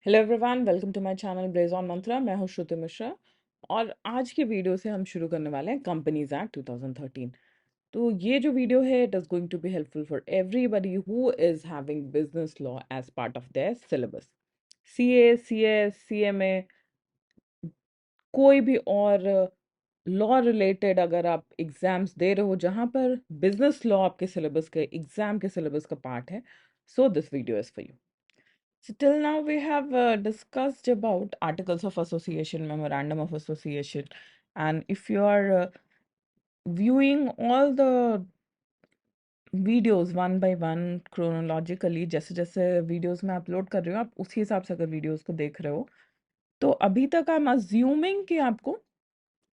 Hello everyone, welcome to my channel ब्रेज on Mantra. मैं हूं श्रुति मिश्रा और आज की वीडियो से हम शुरू करने वाले हैं कंपनीज एक्ट 2013। तो ये जो वीडियो है it is going to be helpful for everybody who is having business law as part of their syllabus. CA, CS, CMA, कोई भी और लॉ रिलेटेड अगर आप एग्जाम्स दे रहे हो जहाँ पर बिजनेस लॉ आपके सिलेबस के एग्जाम के सिलेबस का पार्ट है, so this video is for you. So till now we have discussed about articles of association, memorandum of association, and if you are viewing all the videos one by one chronologically, जैसे जैसे videos में upload कर रहे हो आप उसी हिसाब से अगर videos को देख रहे हो तो अभी तक आई एम अज्यूमिंग कि आपको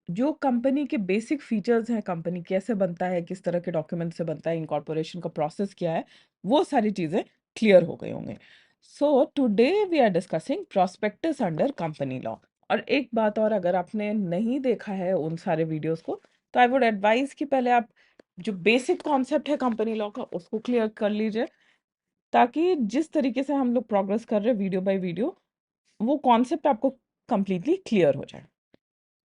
जो कंपनी के बेसिक फीचर्स हैं, कंपनी कैसे बनता है, किस तरह के डॉक्यूमेंट से बनता है, इनकॉर्पोरेशन का प्रोसेस क्या है, वो सारी चीज़ें क्लियर हो गई होंगे. So today we are discussing prospectus under company law. और एक बात और, अगर आपने नहीं देखा है उन सारे वीडियोस को तो आई वुड एडवाइज कि पहले आप जो बेसिक कॉन्सेप्ट है कंपनी लॉ का उसको क्लियर कर लीजिए, ताकि जिस तरीके से हम लोग प्रोग्रेस कर रहे हैं वीडियो बाय वीडियो वो कॉन्सेप्ट आपको कंप्लीटली क्लियर हो जाए.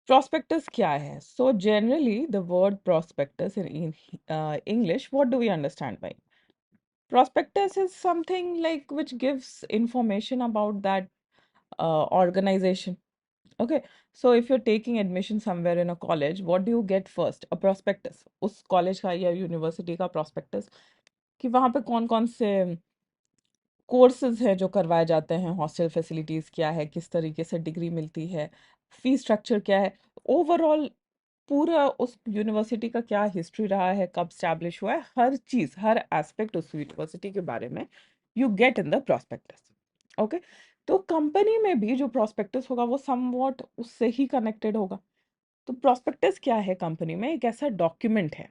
Prospectus क्या है? So generally, the word prospectus in English, what do we understand by? Prospectus is something like which gives information about that organization. Okay, so if you're taking admission somewhere in a college, what do you get first? A prospectus. उस college का या university का prospectus कि वहाँ पे कौन कौन से कोर्सेज हैं जो करवाए जाते हैं, हॉस्टल फैसिलिटीज़ क्या है, किस तरीके से डिग्री मिलती है, फी स्ट्रक्चर क्या है, ओवरऑल पूरा उस यूनिवर्सिटी का क्या हिस्ट्री रहा है, कब स्टैब्लिश हुआ है, हर चीज़, हर एस्पेक्ट उस यूनिवर्सिटी के बारे में you get in the prospectus. Okay, तो कंपनी में भी जो प्रॉस्पेक्टस होगा वो समवॉट उससे ही कनेक्टेड होगा. तो प्रॉस्पेक्टस क्या है? कंपनी में एक ऐसा डॉक्यूमेंट है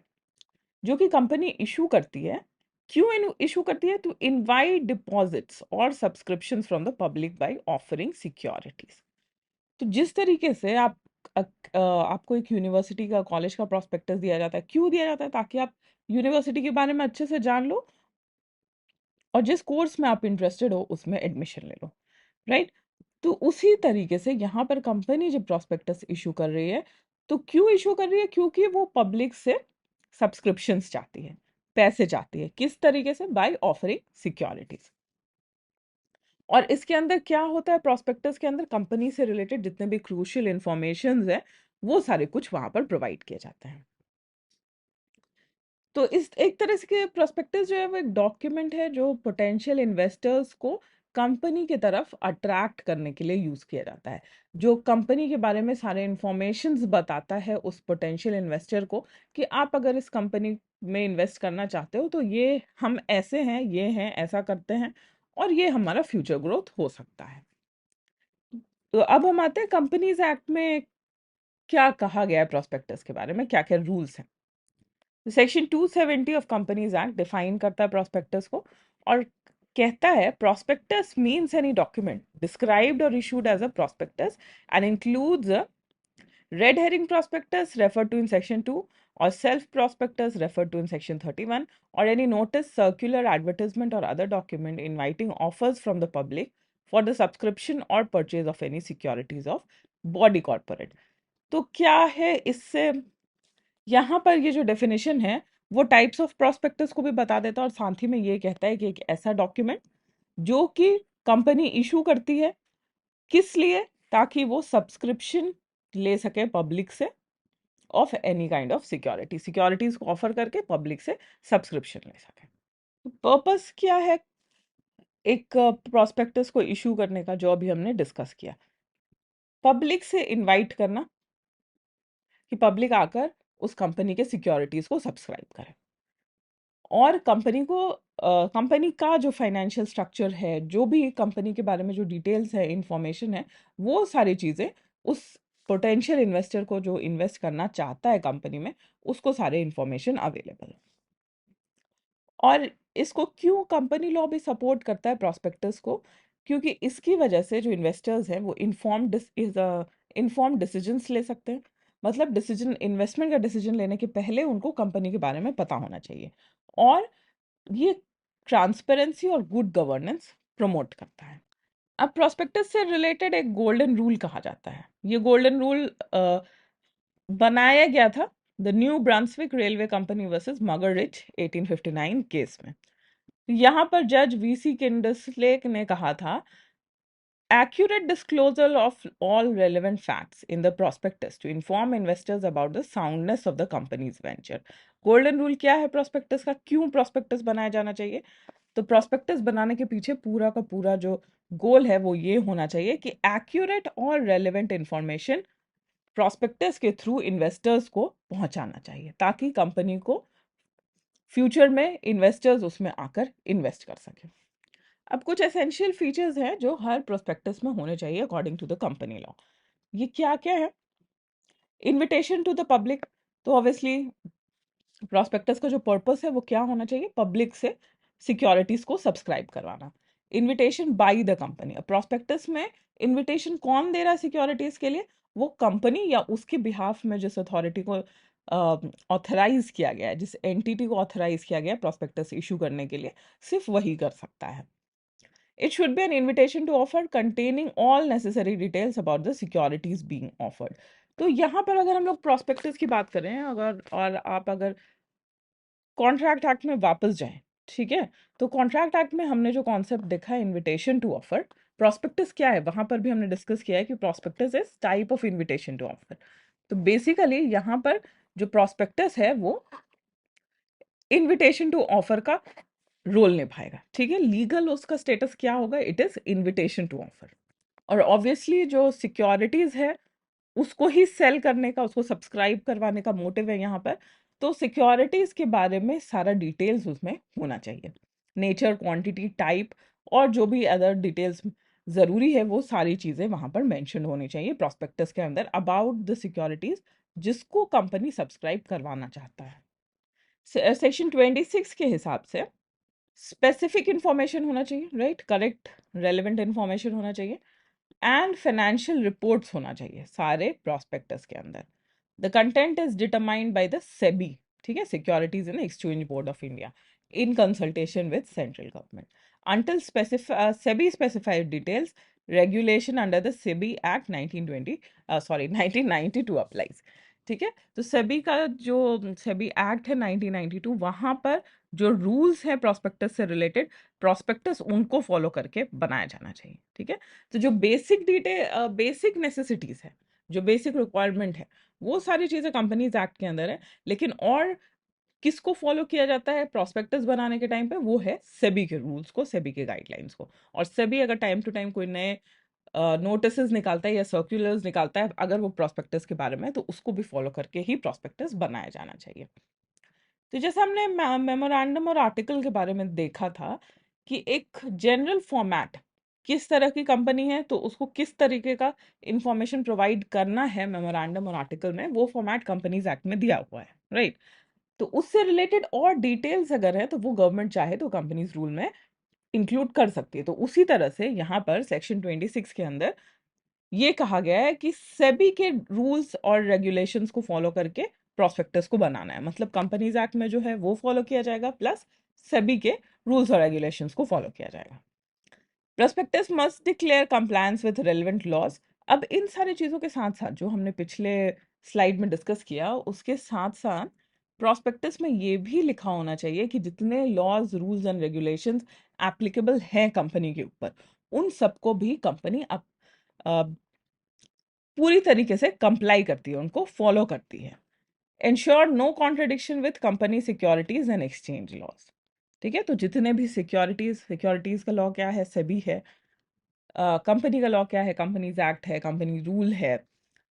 जो कि कंपनी इशू करती है. क्यों इशू करती है? टू इनवाइट डिपॉजिट्स और subscriptions from the public by offering securities. तो जिस तरीके से आपको एक यूनिवर्सिटी का, कॉलेज का प्रॉस्पेक्टस दिया जाता है, क्यों दिया जाता है? ताकि आप यूनिवर्सिटी के बारे में अच्छे से जान लो और जिस कोर्स में आप इंटरेस्टेड हो उसमें एडमिशन ले लो, राइट? तो उसी तरीके से यहाँ पर कंपनी जब प्रॉस्पेक्टस इशू कर रही है तो क्यों इशू कर रही है? क्योंकि वो पब्लिक से सब्सक्रिप्शंस चाहती है, पैसे चाहती है. किस तरीके से? By offering securities. और इसके अंदर क्या होता है? प्रॉस्पेक्टस के अंदर कंपनी से रिलेटेड जितने भी क्रूशियल इंफॉर्मेशन है वो सारे कुछ वहां पर प्रोवाइड किए जाते हैं. तो इस एक तरह से के प्रोस्पेक्टस जो है वो एक डॉक्यूमेंट है जो पोटेंशियल इन्वेस्टर्स को कंपनी की तरफ अट्रैक्ट करने के लिए यूज किया जाता है, जो कंपनी के बारे में सारे इंफॉर्मेशंस बताता है उस पोटेंशियल इन्वेस्टर को कि आप अगर इस कंपनी में इन्वेस्ट करना चाहते हो तो ये हम ऐसे हैं, ये हैं, ऐसा करते हैं और ये हमारा फ्यूचर ग्रोथ हो सकता है. तो अब हम आते हैं कंपनीज एक्ट में क्या कहा गया है प्रोस्पेक्टस के बारे में, क्या क्या रूल्स हैं. Section 270 of companies act define करता है प्रोस्पेक्टस को और कहता है prospectus means any document described or issued as a prospectus and includes red herring prospectus referred to in section 2 or self prospectus referred to in section 31 or any notice, circular, advertisement or other document inviting offers from the public for the subscription or purchase of any securities of body corporate. तो क्या है इससे? यहाँ पर ये जो definition है वो टाइप्स ऑफ प्रोस्पेक्टस को भी बता देता है और साथ ही में ये कहता है कि एक ऐसा डॉक्यूमेंट जो कि कंपनी इशू करती है, किस लिए? ताकि वो सब्सक्रिप्शन ले सके पब्लिक से of any kind of securities को ऑफर करके पब्लिक से सब्सक्रिप्शन ले सके. पर्पस क्या है एक प्रोस्पेक्टस को इशू करने का? जो अभी हमने डिस्कस किया, पब्लिक से इनवाइट करना कि पब्लिक आकर उस कंपनी के सिक्योरिटीज को सब्सक्राइब करे और कंपनी का जो फाइनेंशियल स्ट्रक्चर है, जो भी कंपनी के बारे में जो डिटेल्स है, इंफॉर्मेशन है, वो सारी चीज़ें उस पोटेंशियल इन्वेस्टर को जो इन्वेस्ट करना चाहता है कंपनी में, उसको सारे इंफॉर्मेशन अवेलेबल है. और इसको क्यों कंपनी लॉ भी सपोर्ट करता है प्रॉस्पेक्टस को? क्योंकि इसकी वजह से जो इन्वेस्टर्स हैं वो इन्फॉर्म्ड डिसीजंस ले सकते हैं. मतलब डिसीजन, इन्वेस्टमेंट का डिसीजन लेने के पहले उनको कंपनी के बारे में पता होना चाहिए. और ये ट्रांसपेरेंसी और गुड गवर्नेंस प्रमोट करता है. अब प्रोस्पेक्टस से रिलेटेड एक गोल्डन रूल कहा जाता है। ये गोल्डन रूल बनाया गया था the new Brunswick railway company versus मगर रिच 1859 केस में। यहाँ पर जज वीसी किंडस्लेक ने कहा था, accurate disclosure of all relevant facts in the prospectus to inform investors about the soundness of the company's venture। Golden rule क्या है प्रोस्पेक्टस का, क्यों प्रोस्पेक्टस बनाया जाना चाहिए? तो प्रोस्पेक्टस बनाने के पीछे पूरा का पूरा जो गोल है वो ये होना चाहिए कि एक्यूरेट और रेलेवेंट इंफॉर्मेशन प्रोस्पेक्टस के थ्रू इन्वेस्टर्स को पहुंचाना चाहिए, ताकि कंपनी को फ्यूचर में इन्वेस्टर्स उसमें आकर इन्वेस्ट कर सके। अब कुछ एसेंशियल फीचर्स हैं जो हर प्रोस्पेक्टस में होने चाहिए according to the company law. ये क्या क्या है? Invitation to the public. तो ऑब्वियसली प्रोस्पेक्टस का जो पर्पस है वो क्या होना चाहिए? पब्लिक से सिक्योरिटीज को सब्सक्राइब करवाना। Invitation bye the company. Prospectus में इनविटेशन कौन दे रहा है सिक्योरिटीज के लिए? वो कंपनी या उसके बिहाफ में जिस अथॉरिटी को ऑथराइज किया गया है, जिस एंटिटी को ऑथराइज किया गया है प्रोस्पेक्टस इशू करने के लिए, सिर्फ वही कर सकता है। It should be an invitation to offer containing all necessary details about the securities being offered। तो यहाँ पर अगर हम लोग प्रोस्पेक्टस की बात करें, अगर और आप अगर कॉन्ट्रैक्ट एक्ट में वापस जाएं, ठीक है, तो कॉन्ट्रैक्ट एक्ट में हमने जो कॉन्सेप्ट देखा है इनविटेशन टू ऑफर, प्रोस्पेक्टस क्या है वहां पर भी हमने डिस्कस किया है कि prospectus is type of invitation to offer. तो बेसिकली यहाँ पर जो प्रोस्पेक्टस है वो इनविटेशन टू ऑफर का रोल निभाएगा, ठीक है। लीगल उसका स्टेटस क्या होगा? It is invitation to offer. और ऑब्वियसली जो सिक्योरिटीज है उसको ही सेल करने का, उसको सब्सक्राइब करवाने का मोटिव है यहाँ पर। तो सिक्योरिटीज के बारे में सारा डिटेल्स उसमें होना चाहिए, नेचर, क्वांटिटी, टाइप और जो भी अदर डिटेल्स जरूरी है वो सारी चीजें वहां पर मेंशन होनी चाहिए प्रोस्पेक्टस के अंदर अबाउट द सिक्योरिटीज जिसको कंपनी सब्सक्राइब करवाना चाहता है। सेक्शन 26 के हिसाब से स्पेसिफिक इंफॉर्मेशन होना चाहिए, राइट, करेक्ट रेलेवेंट इंफॉर्मेशन होना चाहिए एंड फाइनेंशियल रिपोर्ट्स होना चाहिए सारे प्रोस्पेक्टस के अंदर। The content is determined by the SEBI, ठीक है, securities and exchange board of India, in consultation with central government until SEBI specified details regulation under the SEBI Act 1992 applies। ठीक है, तो सेबी का जो सेबी एक्ट है 1992, वहां पर जो रूल्स है प्रोस्पेक्टस से रिलेटेड, प्रोस्पेक्टस उनको फॉलो करके बनाया जाना चाहिए, ठीक है। तो जो बेसिक नेसेसिटीज है, जो बेसिक रिक्वायरमेंट है, वो सारी चीजें कंपनीज एक्ट के अंदर है। लेकिन और किसको फॉलो किया जाता है प्रोस्पेक्टस बनाने के टाइम पे? वो है सेबी के रूल्स को, सेबी के गाइडलाइंस को। और सेबी अगर टाइम टू टाइम कोई नए नोटिसेस निकालता है या सर्कुलर्स निकालता है अगर वो प्रोस्पेक्टस के बारे में, तो उसको भी फॉलो करके ही प्रोस्पेक्टस बनाया जाना चाहिए। तो जैसे हमने मेमोरेंडम और आर्टिकल के बारे में देखा था कि एक जनरल फॉर्मेट, किस तरह की कंपनी है तो उसको किस तरीके का इंफॉर्मेशन प्रोवाइड करना है मेमोरेंडम और आर्टिकल में, वो फॉर्मेट कंपनीज एक्ट में दिया हुआ है, राइट। तो उससे रिलेटेड और डिटेल्स अगर है तो वो गवर्नमेंट चाहे तो कंपनीज रूल में इंक्लूड कर सकती है। तो उसी तरह से यहाँ पर सेक्शन 26 के अंदर ये कहा गया है कि सेबी के रूल्स और रेगुलेशंस को फॉलो करके प्रोस्पेक्टस को बनाना है। मतलब कंपनीज एक्ट में जो है वो फॉलो किया जाएगा, प्लस सेबी के रूल्स और रेगुलेशंस को फॉलो किया जाएगा। Prospectus must declare compliance with relevant laws. अब इन सारी चीजों के साथ साथ जो हमने पिछले स्लाइड में डिस्कस किया, उसके साथ साथ प्रोस्पेक्टस में ये भी लिखा होना चाहिए कि जितने laws, rules and regulations applicable हैं कंपनी के ऊपर, उन सबको भी कंपनी पूरी तरीके से कंप्लाई करती है, उनको फॉलो करती है। Ensure no contradiction with company securities and exchange laws। ठीक है, तो जितने भी सिक्योरिटीज का लॉ क्या है? सेबी है। कंपनी का लॉ क्या है? कंपनीज एक्ट है, कंपनी रूल है।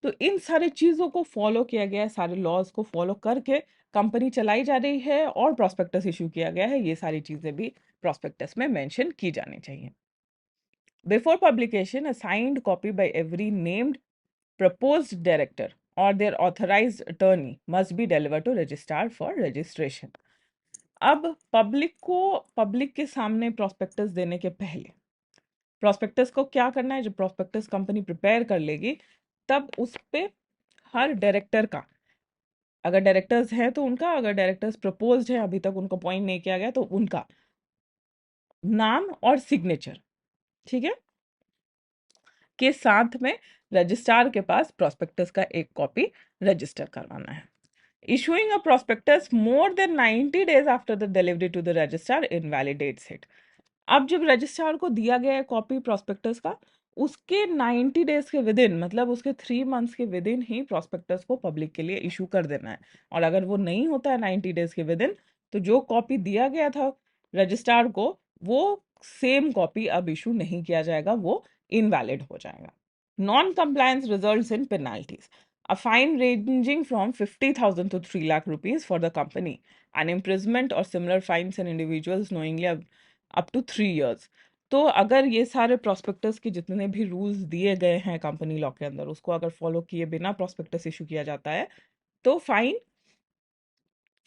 तो इन सारी चीजों को फॉलो किया गया है, सारे लॉज को फॉलो करके कंपनी चलाई जा रही है और प्रोस्पेक्टस इशू किया गया है। ये सारी चीजें भी प्रोस्पेक्टस में मेंशन की जानी चाहिए। Before publication a signed copy bye every named proposed director or their authorized attorney must be delivered to registrar for registration। अब पब्लिक के सामने प्रोस्पेक्टस देने के पहले प्रोस्पेक्टस को क्या करना है? जब प्रोस्पेक्टस कंपनी प्रिपेयर कर लेगी तब उस पे हर डायरेक्टर का, अगर डायरेक्टर्स हैं तो उनका, अगर डायरेक्टर्स प्रपोज्ड है अभी तक उनको अपॉइंट नहीं किया गया तो उनका नाम और सिग्नेचर, ठीक है, के साथ में रजिस्ट्रार के पास प्रॉस्पेक्टस का एक कॉपी रजिस्टर करवाना है। Issuing a prospectus more than 90 days after the delivery to the registrar invalidates it. अब जब रजिस्ट्रार को दिया गया है कॉपी प्रोस्पेक्टस का, उसके 90 डेज के विद इन, मतलब उसके 3 मंथ्स के विद इन ही प्रोस्पेक्टस को पब्लिक के लिए इशू कर देना है। और अगर वो नहीं होता है 90 डेज के विद इन, तो जो कॉपी दिया गया था रजिस्ट्रार को, वो सेम कॉपी अब इशू नहीं किया जाएगा, वो इनवैलिड हो जाएगा। Non compliance results in penalties, a fine ranging from 50,000 to 3 lakh rupees for the company, and imprisonment or similar fines and individuals knowingly up to 3 years. तो अगर ये सारे प्रोस्पेक्टस के जितने भी रूल्स दिए गए हैं कंपनी लॉ के अंदर, उसको अगर फॉलो किए बिना प्रोस्पेक्टस इशू किया जाता है, तो फाइन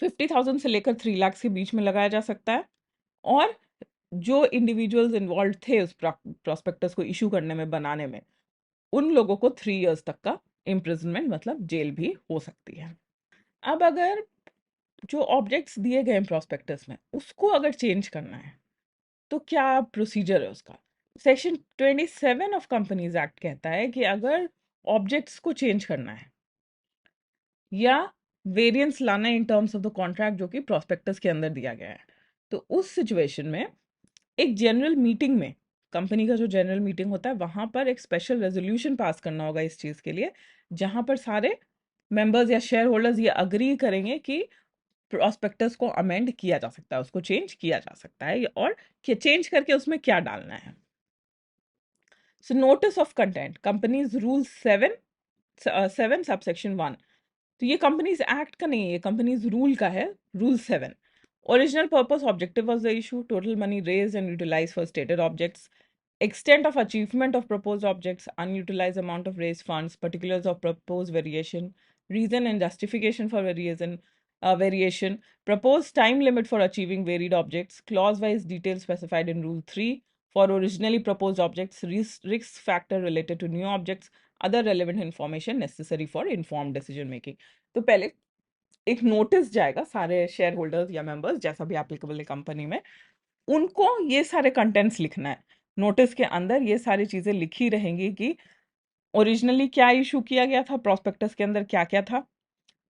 50,000 से लेकर 3 लाख के बीच में लगाया जा सकता है। और जो इंडिविजुअल्स इन्वॉल्व थे उस प्रोस्पेक्टस को इशू करने में, बनाने में, उन लोगों को 3 इयर्स तक का इम्प्रिजनमेंट मतलब जेल भी हो सकती है। अब अगर जो ऑब्जेक्ट्स दिए गए हैं प्रोस्पेक्टस में, उसको अगर चेंज करना है, तो क्या प्रोसीजर है उसका? सेक्शन 27 ऑफ कंपनीज एक्ट कहता है कि अगर ऑब्जेक्ट्स को चेंज करना है या वेरिएंस लाना है in terms of the contract जो कि प्रोस्पेक्टस के अंदर दिया गया है, तो उस सिचुएशन में एक जनरल मीटिंग में, कंपनी का जो जनरल मीटिंग होता है, वहां पर एक स्पेशल रेजोल्यूशन पास करना होगा इस चीज के लिए, जहां पर सारे मेंबर्स या शेयर होल्डर्स ये अग्री करेंगे कि प्रोस्पेक्टस को अमेंड किया जा सकता है, उसको चेंज किया जा सकता है, और चेंज करके उसमें क्या डालना है। So notice of content, companies rule 7 subsection 1, तो ये कंपनीज एक्ट का नहीं है, ये कंपनीज रूल का है, rule 7। Original purpose, objective of the issue, total money raise and utilise for stated objects, extent of achievement of proposed objects, unutilized amount of raised funds, particulars of proposed variation, reason and justification for variation, proposed time limit for achieving varied objects, clause-wise details specified in Rule 3 for originally proposed objects, risk factor related to new objects, other relevant information necessary for informed decision making. तो पहले एक notice जाएगा सारे share holders या members, जैसा भी applicable है company में, उनको ये सारे कंटेंट्स लिखना है। नोटिस के अंदर ये सारी चीजें लिखी रहेंगी कि ओरिजिनली क्या इशू किया गया था, प्रोस्पेक्टस के अंदर क्या क्या था,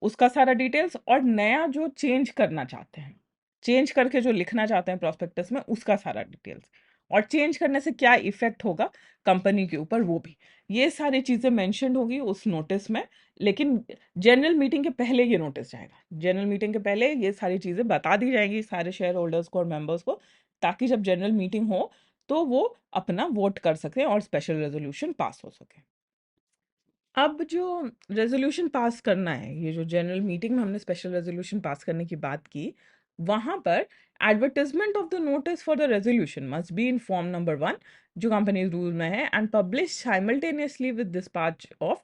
उसका सारा डिटेल्स, और नया जो चेंज करना चाहते हैं, चेंज करके जो लिखना चाहते हैं प्रोस्पेक्टस में, उसका सारा डिटेल्स, और चेंज करने से क्या इफेक्ट होगा कंपनी के ऊपर, वो भी, ये सारी चीजें मेंशन होगी उस नोटिस में। लेकिन जनरल मीटिंग के पहले ये नोटिस जाएगा, जनरल मीटिंग के पहले ये सारी चीजें बता दी जाएंगी सारे शेयर होल्डर्स को और मेंबर्स को, ताकि जब जनरल मीटिंग हो तो वो अपना वोट कर सकें और स्पेशल रेजोल्यूशन पास हो सके। अब जो रेजोल्यूशन पास करना है, ये जो जनरल मीटिंग में हमने स्पेशल रेजोल्यूशन पास करने की बात की, वहां पर advertisement of the notice for the resolution must be in form number 1 जो कंपनी रूल में है, and publish simultaneously with dispatch of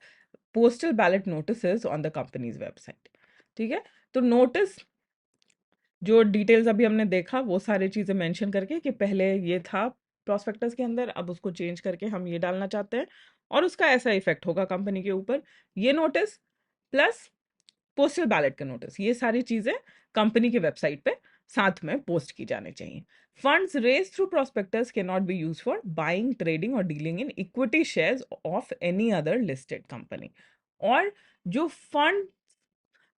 postal ballot notices on the companies website. ठीक है, तो नोटिस जो डिटेल्स अभी हमने देखा, वो सारी चीजें मेंशन करके कि पहले ये था प्रोस्पेक्टस के अंदर, अब उसको चेंज करके हम ये डालना चाहते हैं, और उसका ऐसा इफेक्ट होगा कंपनी के ऊपर, ये नोटिस प्लस पोस्टल बैलेट का नोटिस, ये सारी चीजें कंपनी की वेबसाइट पे साथ में पोस्ट की जानी चाहिए। Funds raise through prospectus can not be use for buying, trading or dealing in equity shares of any other listed company. और जो फंड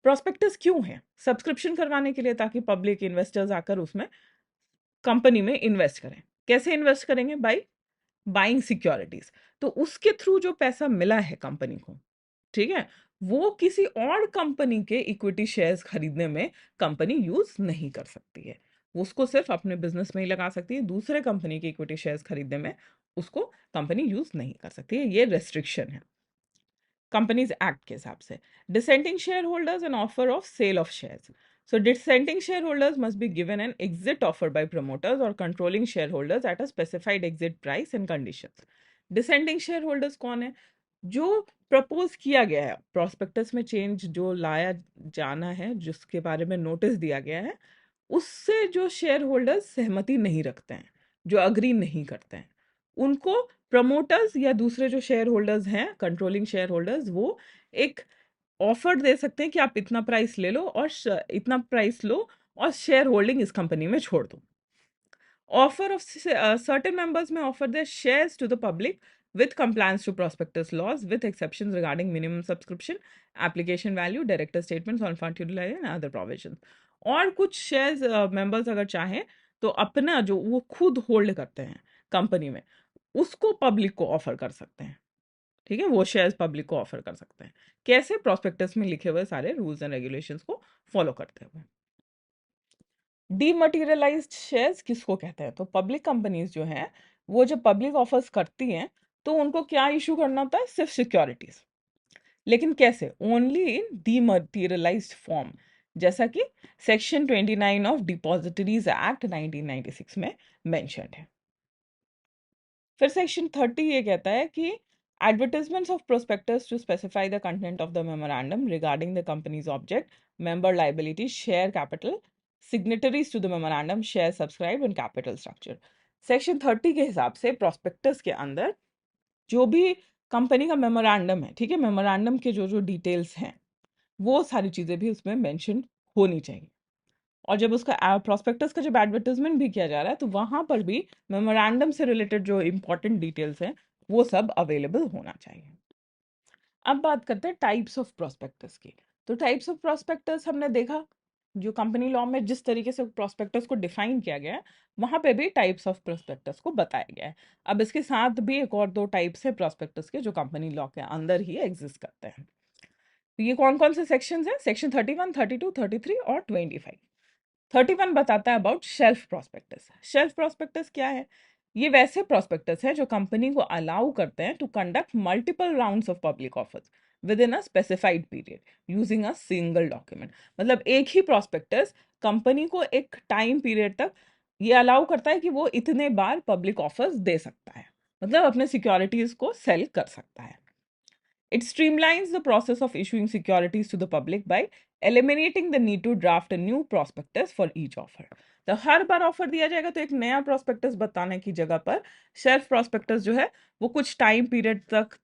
प्रोस्पेक्टस क्यों है? सब्सक्रिप्शन करवाने के लिए, ताकि पब्लिक इन्वेस्टर्स आकर उसमें कंपनी में इन्वेस्ट करें। कैसे इन्वेस्ट करेंगे? By buying securities. तो उसके थ्रू जो पैसा मिला है कंपनी को, ठीक है, वो किसी और कंपनी के इक्विटी शेयर्स खरीदने में कंपनी यूज नहीं कर सकती है, उसको सिर्फ अपने बिजनेस में ही लगा सकती है, दूसरे कंपनी के इक्विटी शेयर्स खरीदने में उसको कंपनी यूज नहीं कर सकती है, ये रेस्ट्रिक्शन है कंपनीज एक्ट के हिसाब से। Dissenting share holders and offer of sale of shares, so dissenting shareholders must be given an exit offer by promoters or controlling shareholders at a specified exit price and conditions. Dissenting shareholders कौन है? जो propose किया गया है prospectus में, change जो लाया जाना है, जिसके बारे में नोटिस दिया गया है, उससे जो शेयर होल्डर्स सहमति नहीं रखते हैं, जो अग्री नहीं करते हैं, उनको प्रमोटर्स या दूसरे जो शेयर होल्डर्स हैं, कंट्रोलिंग शेयर होल्डर्स, वो एक ऑफर दे सकते हैं कि आप इतना प्राइस ले लो और इतना प्राइस लो और शेयर होल्डिंग इस कंपनी में छोड़ दो। ऑफर ऑफ सर्टेन मेंबर्स में offer their shares to the public with compliance to prospectus laws, with exceptions regarding minimum subscription, application value, director statements on fund utilization and other provisions. और कुछ shares members अगर चाहें तो अपना जो वो खुद होल्ड करते हैं कंपनी में, उसको पब्लिक को ऑफर कर सकते हैं। ठीक है, वो शेयर्स पब्लिक को ऑफर कर सकते हैं। कैसे? प्रोस्पेक्टस में लिखे हुए सारे रूल्स एंड रेगुलेशंस को फॉलो करते हुए। डीमटेरियलाइज्ड शेयर्स किसको कहते हैं? तो पब्लिक कंपनीज जो हैं, वो जब पब्लिक ऑफर्स करती हैं तो उनको क्या इशू करना होता है? सिर्फ सिक्योरिटीज। लेकिन कैसे? ओनली इन डीमटेरियलाइज्ड फॉर्म, जैसा कि सेक्शन 29 ऑफ डिपॉजिटरीज एक्ट 1996 में मेंशन्ड है। फिर सेक्शन 30 ये कहता है कि advertisements of prospectus to specify the content of the memorandum regarding the company's object, member liability, share capital, signatories to the memorandum, share subscribed and capital structure. Section 30 के हिसाब से प्रोस्पेक्टस के अंदर जो भी कंपनी का मेमोरेंडम है, ठीक है, मेमोरेंडम के जो जो डिटेल्स हैं वो सारी चीजें भी उसमें मेंशन होनी चाहिए। और जब उसका प्रोस्पेक्टस का जब एडवर्टाइजमेंट भी किया जा रहा है तो वहां पर भी मेमोरेंडम से रिलेटेड जो इंपॉर्टेंट डिटेल्स हैं वो सब अवेलेबल होना चाहिए। अब बात करते हैं टाइप्स ऑफ प्रोस्पेक्टस की। तो टाइप्स ऑफ प्रोस्पेक्टस हमने देखा, जो कंपनी लॉ में जिस तरीके से प्रोस्पेक्टस को डिफाइन किया गया है वहां पे भी टाइप्स ऑफ प्रोस्पेक्टस को बताया गया है। अब इसके साथ भी एक और दो टाइप्स है प्रोस्पेक्टस के जो कंपनी लॉ के अंदर ही एग्जिस्ट करते हैं। तो ये कौन कौन से सेक्शंस हैं? सेक्शन 31, 32, 33 और 25। 31 बताता है about shelf prospectus. Shelf prospectus क्या है? ये वैसे प्रोस्पेक्टस है जो कंपनी को अलाउ करते हैं to conduct multiple rounds of public offers within a specified period using a single document. मतलब एक ही प्रोस्पेक्टस कंपनी को एक टाइम पीरियड तक ये अलाउ करता है कि वो इतने बार पब्लिक ऑफर्स दे सकता है, मतलब अपने सिक्योरिटीज को सेल कर सकता है। It streamlines the process of issuing securities to the public by eliminating the need to draft a new prospectus for each offer. तो हर बार ऑफर दिया जाएगा तो एक नया प्रोस्पेक्टस बताने की जगह पर शेल्फ प्रोस्पेक्टस जो है वो कुछ टाइम पीरियड तक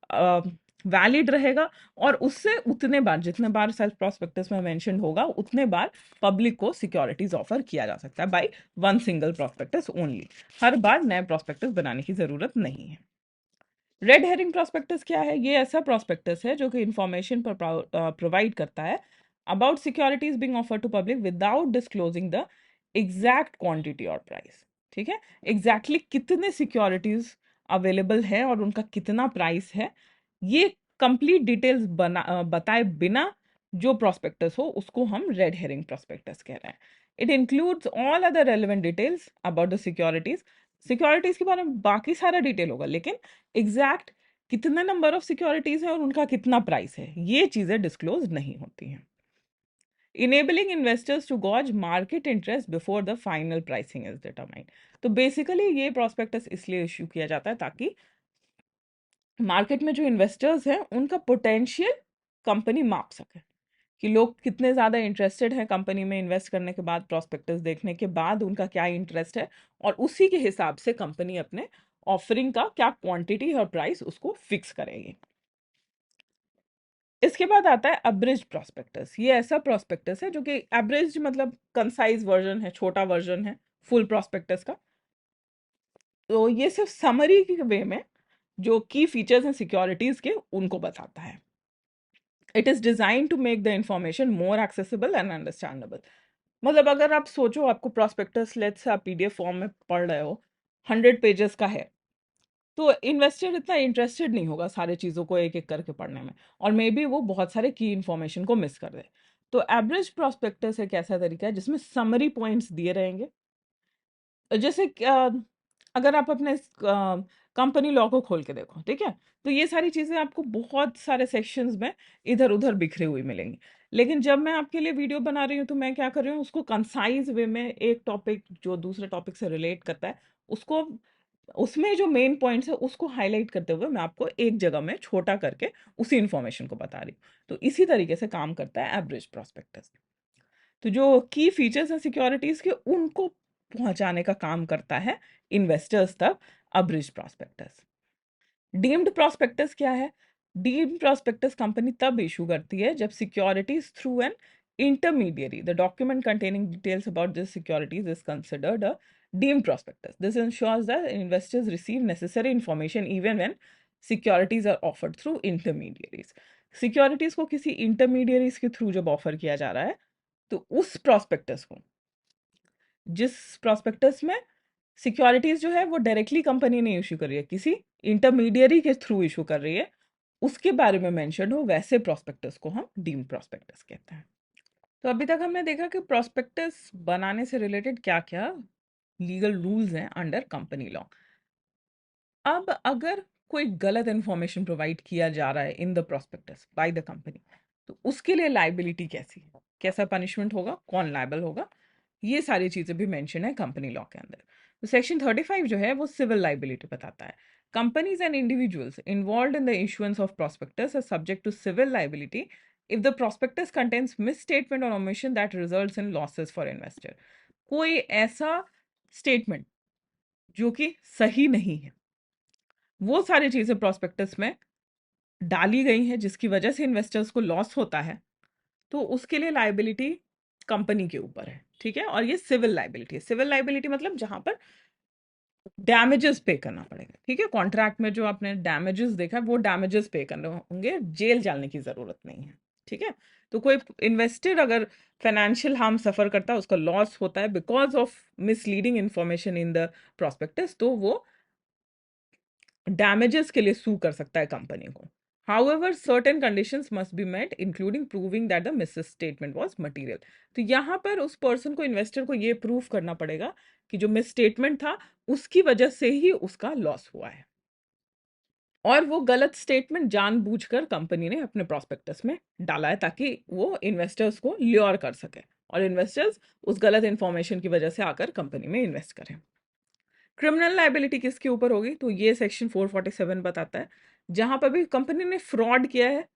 वैलिड रहेगा, और उससे उतने बार, जितने बार सेल्फ प्रोस्पेक्टस में मेंशन होगा उतने बार पब्लिक को सिक्योरिटीज ऑफर किया जा सकता है by one single prospectus only. हर बार नए प्रोस्पेक्टस बनाने की जरूरत नहीं है। रेड हेरिंग प्रोस्पेक्टस क्या है? ये ऐसा प्रोस्पेक्टस है जो कि इंफॉर्मेशन पर प्रोवाइड करता है about securities being offered to public without disclosing the exact quantity और प्राइस। ठीक है, एग्जैक्टली कितने सिक्योरिटीज अवेलेबल है और उनका कितना प्राइस है, ये कंप्लीट डिटेल्स बताए बिना जो प्रोस्पेक्टस हो उसको हम रेड हेरिंग प्रोस्पेक्टस कह रहे हैं। It includes all other relevant details about the securities. Securities के बारे में बाकी सारा डिटेल होगा, लेकिन एग्जैक्ट कितने नंबर ऑफ सिक्योरिटीज है और उनका कितना प्राइस है ये चीजें डिस्क्लोज नहीं होती हैं। Enabling investors to gauge market interest before the final pricing is determined. तो बेसिकली ये प्रोस्पेक्टस इसलिए इश्यू किया जाता है ताकि मार्केट में जो इन्वेस्टर्स हैं उनका पोटेंशियल कंपनी माप सके, कि लोग कितने ज़्यादा इंटरेस्टेड हैं कंपनी में इन्वेस्ट करने के बाद, प्रोस्पेक्टस देखने के बाद उनका क्या इंटरेस्ट है, और उसी के हिसाब से कंपनी अपने ऑफरिंग का क्या क्वांटिटी और प्राइस उसको फिक्स करेगी। इसके बाद आता है अब्रिज प्रोस्पेक्टस। ये ऐसा प्रोस्पेक्टस है जो कि एब्रिज मतलब कंसाइज वर्जन है, छोटा वर्जन है फुल प्रोस्पेक्टस का। तो ये सिर्फ समरी के वे में जो की फीचर्स हैं सिक्योरिटीज के उनको बताता है। It is design to make the information more accessible and understandable. मतलब अगर आप सोचो आपको प्रोस्पेक्टस लेट्स से आप पीडीएफ फॉर्म में पढ़ रहे हो, 100 पेजेस का है, तो इन्वेस्टर इतना इंटरेस्टेड नहीं होगा सारे चीज़ों को एक एक करके पढ़ने में, और मे बी वो बहुत सारे की इन्फॉर्मेशन को मिस कर दे। तो एवरेज प्रोस्पेक्टस एक ऐसा तरीका है जिसमें समरी पॉइंट्स दिए रहेंगे। जैसे अगर आप अपने कंपनी लॉ को खोल के देखो, ठीक है, तो ये सारी चीज़ें आपको बहुत सारे सेक्शंस में इधर उधर बिखरी हुई मिलेंगी। लेकिन जब मैं आपके लिए वीडियो बना रही हूँ तो मैं क्या कर रही हूँ, उसको कंसाइज वे में एक टॉपिक जो दूसरे टॉपिक से रिलेट करता है उसको, उसमें जो मेन पॉइंट्स है उसको हाईलाइट करते हुए मैं आपको एक जगह में छोटा करके उसी इंफॉर्मेशन को बता रही हूँ। तो इसी तरीके से काम करता है एवरेज प्रोस्पेक्टस। तो जो की फीचर्स हैं सिक्योरिटीज के उनको पहुंचाने का काम करता है इन्वेस्टर्स तक अब्रिज प्रोस्पेक्टस। डीम्ड प्रोस्पेक्टस क्या है? डीम्ड प्रोस्पेक्टस कंपनी तब इशू करती है जब securities through an intermediary, the document containing details about this securities is considered a deemed prospectus. This ensures that investors receive necessary information even when securities are offered through intermediaries. Securities को किसी intermediaries के through जब offer किया जा रहा है, तो उस प्रॉस्पेक्टस को, जिस प्रॉस्पेक्टस में सिक्योरिटीज जो है वो डायरेक्टली कंपनी नहीं इशू कर रही है, किसी इंटरमीडियरी के थ्रू इशू कर रही है, उसके बारे में मेंशन हो, वैसे प्रॉस्पेक्टस को हम डीम्ड प्रॉस्पेक्टस कहते हैं। तो अभी तक हमने देखा कि प्रॉस्पेक्टस बनाने से रिलेटेड क्या क्या लीगल रूल्स हैं अंडर कंपनी लॉ। अब अगर कोई गलत इंफॉर्मेशन प्रोवाइड किया जा रहा है in the prospectus bye the company, तो उसके लिए लाइबिलिटी कैसी है, कैसा पनिशमेंट होगा, कौन लायबल होगा, ये सारी चीजें भी मेंशन है कंपनी लॉ के अंदर। तो सेक्शन 35 जो है वो सिविल लाइबिलिटी बताता है। Companies and individuals involve in the issuance of prospectus are subject to civil liability if the prospectus contains misstatement or omission that results in losses for investor। कोई ऐसा स्टेटमेंट जो कि सही नहीं है, वो सारी चीजें प्रोस्पेक्टस में डाली गई हैं जिसकी वजह से इन्वेस्टर्स को लॉस होता है, तो उसके लिए लाइबिलिटी कंपनी के ऊपर है, ठीक है। और ये सिविल लाइबिलिटी है। सिविल लाइबिलिटी मतलब जहां पर डैमेजेस पे करना पड़ेगा, ठीक है। कॉन्ट्रैक्ट में जो आपने डैमेजेस देखा है वो डैमेजेस पे करने होंगे, जेल जाने की जरूरत नहीं है, ठीक है। तो कोई इन्वेस्टर अगर फाइनेंशियल हार्म सफर करता है, उसका लॉस होता है because of misleading information in the prospectus, तो वो डैमेजेस के लिए सू कर सकता है कंपनी को। However, certain conditions must be met, including proving that the misstatement was material। तो यहाँ पर उस पर्सन को, इन्वेस्टर को, ये प्रूव करना पड़ेगा कि जो मिसस्टेटमेंट था उसकी वजह से ही उसका लॉस हुआ है, और वो गलत स्टेटमेंट जानबूझकर कंपनी ने अपने प्रोस्पेक्टस में डाला है ताकि वो इन्वेस्टर्स को ल्योर कर सके और इन्वेस्टर्स उस गलत इंफॉर्मेशन की वजह से आकर कंपनी में इन्वेस्ट करें। क्रिमिनल लाइबिलिटी किसके ऊपर होगी, तो ये सेक्शन 447 बताता है। जहां पर भी कंपनी ने फ्रॉड किया है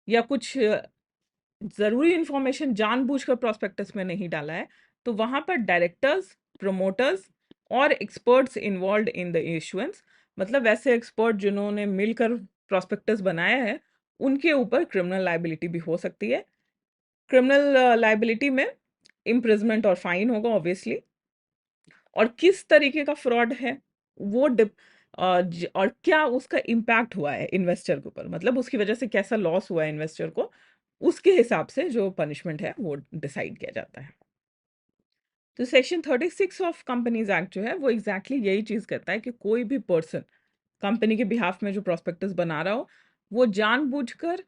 या कुछ जरूरी इंफॉर्मेशन जानबूझकर प्रोस्पेक्टस में नहीं डाला है, तो वहां पर डायरेक्टर्स, प्रमोटर्स और experts involve in the issuance, मतलब वैसे एक्सपर्ट जिन्होंने मिलकर प्रोस्पेक्टस बनाया है, उनके ऊपर क्रिमिनल लाइबिलिटी भी हो सकती है। क्रिमिनल लाइबिलिटी में इम्प्रिजमेंट और फाइन होगा ऑब्वियसली, और किस तरीके का फ्रॉड है वो और क्या उसका इम्पैक्ट हुआ है इन्वेस्टर के ऊपर, मतलब उसकी वजह से कैसा लॉस हुआ है इन्वेस्टर को, उसके हिसाब से जो पनिशमेंट है वो डिसाइड किया जाता है। तो सेक्शन 36 ऑफ कंपनीज एक्ट जो है वो एग्जैक्टली यही चीज कहता है कि कोई भी पर्सन कंपनी के बिहाफ में जो प्रोस्पेक्टस बना रहा हो, वो जानबूझकर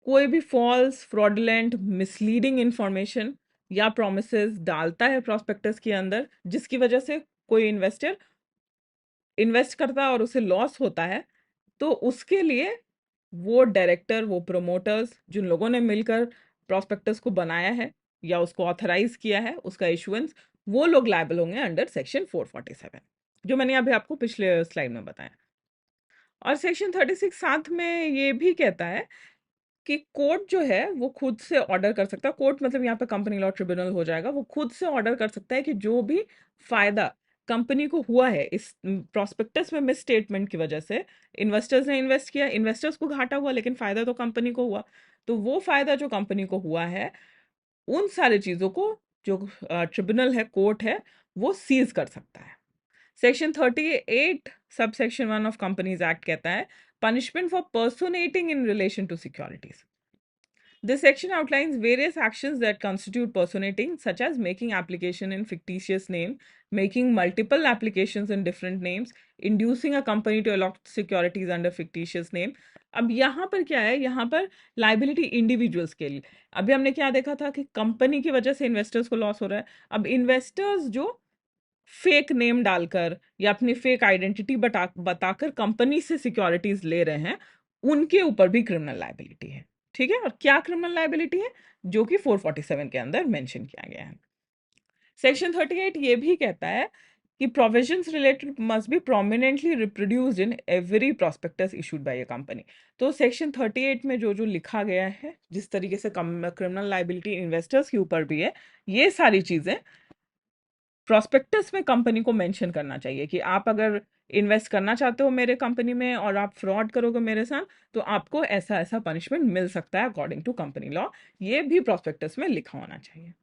कोई भी फॉल्स, फ्रॉडलेंट, मिसलीडिंग इंफॉर्मेशन या प्रोमिसेस डालता है प्रोस्पेक्टस के अंदर, जिसकी वजह से कोई इन्वेस्टर इन्वेस्ट करता है और उसे लॉस होता है, तो उसके लिए वो डायरेक्टर, वो प्रोमोटर्स, जिन लोगों ने मिलकर प्रोस्पेक्टस को बनाया है या उसको ऑथराइज किया है, उसका इशुएंस, वो लोग लायबल होंगे अंडर सेक्शन 447, जो मैंने अभी आपको पिछले स्लाइड में बताया। और सेक्शन 36 साथ में ये भी कहता है कि कोर्ट जो है वो खुद से ऑर्डर कर सकता है, कोर्ट मतलब यहाँ पे कंपनी लॉ ट्रिब्यूनल हो जाएगा, वो खुद से ऑर्डर कर सकता है कि जो भी फायदा कंपनी को हुआ है इस प्रोस्पेक्टस में मिस स्टेटमेंट की वजह से, इन्वेस्टर्स ने इन्वेस्ट किया, इन्वेस्टर्स को घाटा हुआ लेकिन फायदा तो कंपनी को हुआ, तो वो फायदा जो कंपनी को हुआ है, उन सारी चीजों को जो ट्रिब्यूनल है, कोर्ट है, वो सीज कर सकता है। Section 38 sub section 1 of companies act कहता है punishment for personating in relation to securities. This section outlines various actions that constitute personating, such as making application in fictitious name, making multiple applications in different names, inducing a company to allot securities under fictitious name। अब यहाँ पर क्या है, यहाँ पर liability individuals के लिए, अभी हमने क्या देखा था कि कंपनी की वजह से इन्वेस्टर्स को लॉस हो रहा है। अब इन्वेस्टर्स जो फेक नेम डालकर या अपनी फेक आइडेंटिटी बताकर कंपनी से सिक्योरिटीज ले रहे हैं, उनके ऊपर भी क्रिमिनल लाइबिलिटी है, ठीक है। और क्या क्रिमिनल लाइबिलिटी है, जो कि 447 के अंदर मेंशन किया गया है। सेक्शन 38 ये भी कहता है कि provisions related must be prominently reproduced in every prospectus issued by a company. तो सेक्शन 38 में जो जो लिखा गया है, जिस तरीके से क्रिमिनल लाइबिलिटी इन्वेस्टर्स के ऊपर भी है, ये सारी चीजें प्रोस्पेक्टस में कंपनी को मेंशन करना चाहिए कि आप अगर इन्वेस्ट करना चाहते हो मेरे कंपनी में और आप फ्रॉड करोगे मेरे साथ, तो आपको ऐसा ऐसा पनिशमेंट मिल सकता है अकॉर्डिंग टू कंपनी लॉ, ये भी प्रोस्पेक्टस में लिखा होना चाहिए।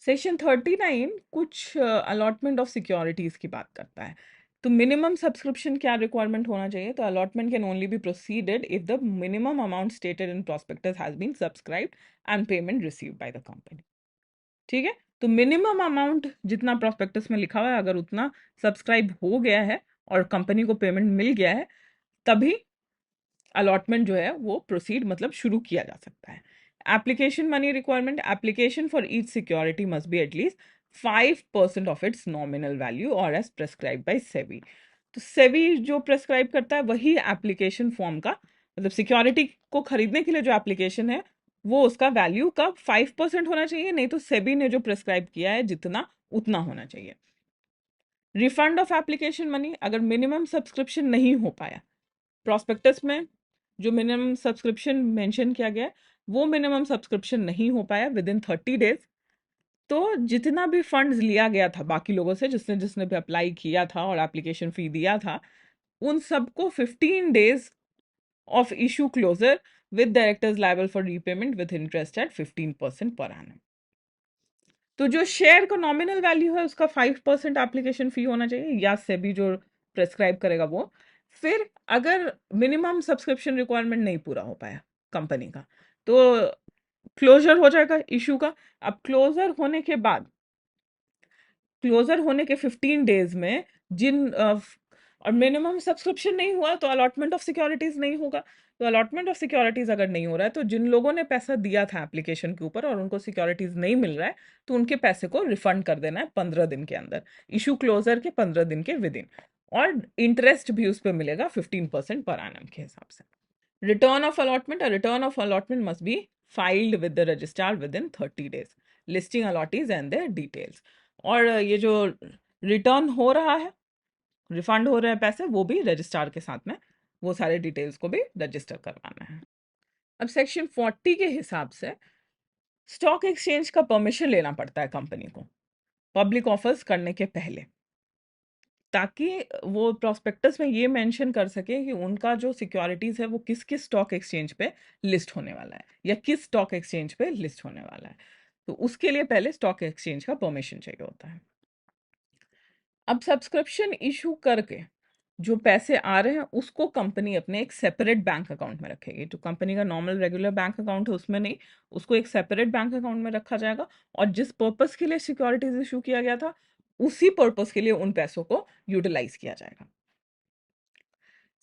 सेक्शन 39 कुछ अलॉटमेंट ऑफ सिक्योरिटीज की बात करता है। तो मिनिमम सब्सक्रिप्शन क्या रिक्वायरमेंट होना चाहिए? तो allotment can only be proceeded if the minimum amount stated in prospectus has been subscribed and payment received by the company. ठीक है, तो मिनिमम अमाउंट जितना प्रोस्पेक्टस में लिखा हुआ है, अगर उतना सब्सक्राइब हो गया है और कंपनी को पेमेंट मिल गया है, तभी अलॉटमेंट जो है वो प्रोसीड मतलब शुरू किया जा सकता है। Application money requirement, application for each security must be at least 5% of its nominal value और एज प्रेस्क्राइब बाय सेबी। तो सेबी जो प्रेस्क्राइब करता है वही एप्लीकेशन फॉर्म का, मतलब सिक्योरिटी को खरीदने के लिए जो एप्लीकेशन है वो उसका वैल्यू का 5% होना चाहिए, नहीं तो सेबी ने जो प्रेस्क्राइब किया है जितना उतना होना चाहिए। रिफंड ऑफ एप्लीकेशन मनी, अगर मिनिमम सब्सक्रिप्शन नहीं हो पाया, प्रोस्पेक्टस में जो मिनिमम सब्सक्रिप्शन मेंशन किया गया है वो मिनिमम सब्सक्रिप्शन नहीं हो पाया विद इन 30 डेज, तो जितना भी फंड्स लिया गया था बाकी लोगों से, जिसने जिसने भी अप्लाई किया था और एप्लीकेशन फी दिया था, उन सबको 15 days of issue closure with directors liable for repayment with interest at 15% per annum. तो जो शेयर का नॉमिनल वैल्यू है उसका 5% एप्लीकेशन फी होना चाहिए, या सेबी जो प्रेस्क्राइब करेगा वो। फिर अगर मिनिमम सब्सक्रिप्शन रिक्वायरमेंट नहीं पूरा हो पाया कंपनी का, तो क्लोजर हो जाएगा इशू का। अब क्लोजर होने के 15 डेज में जिन और मिनिमम सब्सक्रिप्शन नहीं हुआ तो अलॉटमेंट ऑफ सिक्योरिटीज नहीं होगा। तो अलॉटमेंट ऑफ सिक्योरिटीज अगर नहीं हो रहा है, तो जिन लोगों ने पैसा दिया था एप्लीकेशन के ऊपर और उनको सिक्योरिटीज नहीं मिल रहा है, तो उनके पैसे को रिफंड कर देना है 15 दिन के अंदर, इशू क्लोजर के 15 दिन के विद इन। और इंटरेस्ट भी उस पर मिलेगा 15% पर एनम के हिसाब से। Return of allotment, a return of allotment must be filed with the registrar within 30 days, listing allottees and their details। और ये जो रिटर्न हो रहा है, रिफंड हो रहे हैं पैसे, वो भी रजिस्ट्रार के साथ में वो सारे डिटेल्स को भी रजिस्टर करवाना है। अब सेक्शन 40 के हिसाब से स्टॉक एक्सचेंज का परमिशन लेना पड़ता है कंपनी को पब्लिक ऑफर्स करने के पहले, ताकि वो प्रोस्पेक्टस में ये मेंशन कर सके कि उनका जो सिक्योरिटीज है वो किस किस स्टॉक एक्सचेंज पे लिस्ट होने वाला है या किस स्टॉक एक्सचेंज पे लिस्ट होने वाला है। तो उसके लिए पहले स्टॉक एक्सचेंज का परमिशन चाहिए होता है। अब सब्सक्रिप्शन इशू करके जो पैसे आ रहे हैं उसको कंपनी अपने एक सेपरेट बैंक अकाउंट में रखेगी। तो कंपनी का नॉर्मल रेगुलर बैंक अकाउंट है उसमें नहीं, उसको एक सेपरेट बैंक अकाउंट में रखा जाएगा, और जिस पर्पस के लिए सिक्योरिटीज इशू किया गया था उसी पर्पस के लिए उन पैसों को यूटिलाइज किया जाएगा।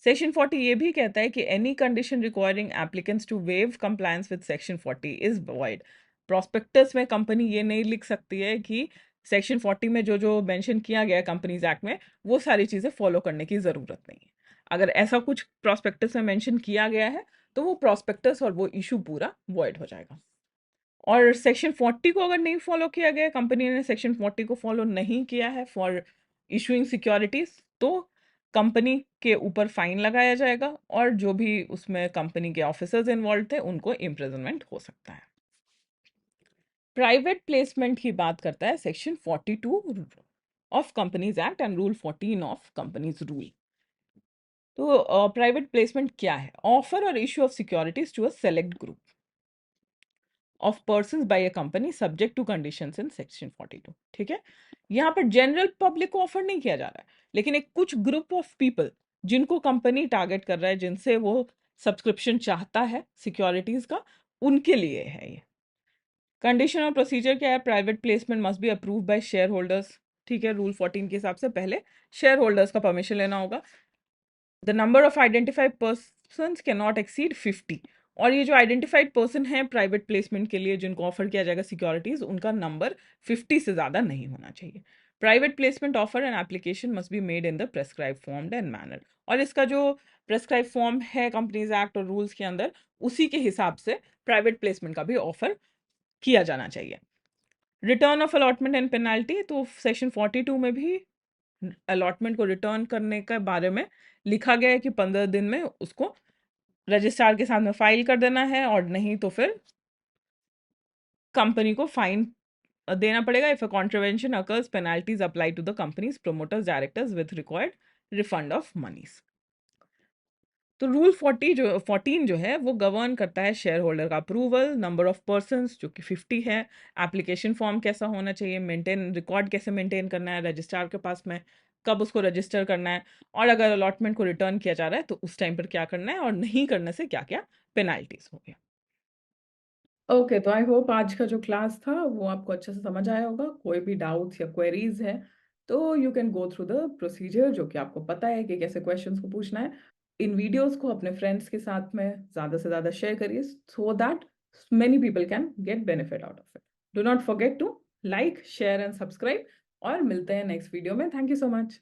सेक्शन 40 ये भी कहता है कि any condition requiring applicants to waive compliance with section 40 is void. Prospectus में कंपनी ये नहीं लिख सकती है कि सेक्शन 40 में जो जो मेंशन किया गया है कंपनीज एक्ट में वो सारी चीज़ें फॉलो करने की ज़रूरत नहीं है। अगर ऐसा कुछ प्रोस्पेक्टस में मेंशन किया गया है तो वो प्रोस्पेक्टस और वो इशू पूरा वॉइड हो जाएगा। और सेक्शन 40 को अगर नहीं फॉलो किया गया, कंपनी ने सेक्शन 40 को फॉलो नहीं किया है फॉर इशूइंग सिक्योरिटीज, तो कंपनी के ऊपर फाइन लगाया जाएगा और जो भी उसमें कंपनी के ऑफिसर्स इन्वॉल्व थे उनको इम्प्रिजनमेंट हो सकता है। प्राइवेट प्लेसमेंट की बात करता है section 42 of companies act and rule 14 of companies rule. तो प्राइवेट प्लेसमेंट क्या है? ऑफर और issue of securities to a select group of person by a company subject to conditions in section 42। ठीक है, यहाँ पर जनरल पब्लिक को offer नहीं किया जा रहा है, लेकिन एक कुछ ग्रुप ऑफ पीपल जिनको कंपनी टारगेट कर रहा है, जिनसे वो सब्सक्रिप्शन चाहता है सिक्योरिटीज का, उनके लिए है ये। कंडीशन और प्रोसीजर क्या है? Private placement must be approve by share holders. ठीक है, रूल 14 के हिसाब से पहले शेयर होल्डर्स का परमिशन लेना होगा। The number of identified person can not exceed 50। और ये जो आइडेंटिफाइड पर्सन है प्राइवेट प्लेसमेंट के लिए जिनको ऑफर किया जाएगा सिक्योरिटीज, उनका नंबर 50 से ज़्यादा नहीं होना चाहिए। Private placement offer and application must be made in the prescribe form and manner. और इसका जो प्रेस्क्राइब फॉर्म है कंपनीज एक्ट और रूल्स के अंदर, उसी के हिसाब से प्राइवेट प्लेसमेंट का भी ऑफर किया जाना चाहिए। Return of allotment and penalty, तो सेक्शन 42 में भी अलॉटमेंट को रिटर्न करने के बारे में लिखा गया है कि 15 दिन में उसको रजिस्ट्रार के सामने फाइल कर देना है, और नहीं तो फिर कंपनी को फाइन देना पड़ेगा। If a contravention occurs, penalties apply to the companies promoters directors with required refund of monies. तो रूल 14 जो है वो गवर्न करता है शेयर होल्डर का अप्रूवल, नंबर ऑफ पर्सन्स जो कि 50 है, एप्लीकेशन फॉर्म कैसा होना चाहिए, मेंटेन रिकॉर्ड कैसे मेंटेन करना है रजिस्ट्रार के पास में, कब उसको रजिस्टर करना है, और अगर अलॉटमेंट को रिटर्न किया जा रहा है तो उस टाइम पर क्या करना है, और नहीं करने से क्या-क्या पेनल्टीज़ होंगे। ओके, तो आई होप आज का जो क्लास था वो आपको अच्छे से समझ आया होगा। कोई भी डाउट्स या क्वेरीज है तो you can go through the procedure, जो कि आपको पता है कि कैसे क्वेश्चंस को पूछना है। इन वीडियोस को अपने फ्रेंड्स के साथ में ज़्यादा से ज़्यादा शेयर करिए, so that many people can get benefit out of it. Do not forget to like, share and subscribe, और मिलते हैं नेक्स्ट वीडियो में। Thank you so much.